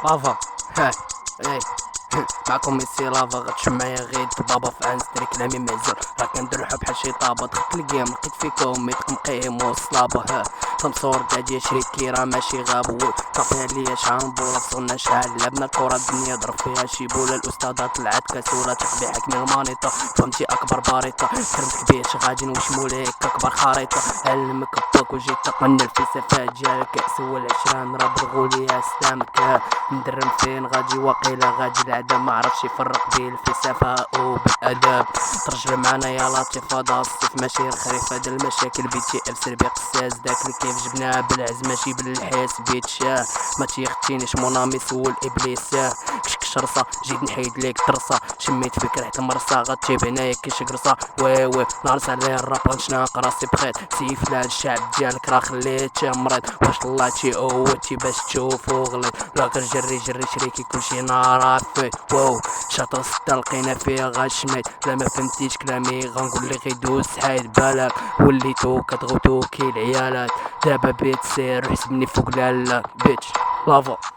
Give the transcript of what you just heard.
لافا. ها ايه معكم ميسي لافا، غتشوف معايا غير بابا في انستري كلامي معزول، راه كندير الحب بحال شي طابه، دخلت الجيم لقيت فيكم مقيم وصلابه. ها تنصور قاعد شريك كيرا ماشي غاب طافيها ليا شحال بوله وصلنا شحال لعبنا الكره الدنيا ضرب فيها شي بوله، الاستاذه طلعت كسوله تخبي حكمي المانيطه، فهمتي اكبر باريطه كرمتك بيش غادي نوش موليك اكبر خريطه، علمك باك وجيت من الفلسفه ديال كاس والعشران راه بغولي استامك، ندرم فين غادي واقيلا غادي العدم ما عرفش يفرق بين الفلسفه وبالادب، ترجع معنا يا لطيف هذا الصيف ماشي الخريف، هذا المشاكل بيتي افسر بقساس داك اللي كيف جبناه بالعز ماشي بالحيس بيتشاه، ما تيختينيش مونامي سول ابليس كشكش رصا جيت نحيد ليك ترصا، شميت فيك ريحه المرصا غتجيب هنايا كيش قرصا وي نهار عليه الراب غنشناق راسي بخيت سيف لا الشعب ديالك راه خليت مريض، واش طلعتي قوتي باش تشوفو غليظ، لا جري شريكي كلشي نار فيه واو شاطر ستة لقينا فيها غاشميت، لا ما فهمتيش كلامي غنقول لك غيدوز حيد بالك وليتو كتغوتو كي العيالات، دابا بيت سير حسبني فوق لالا بيتش لافا.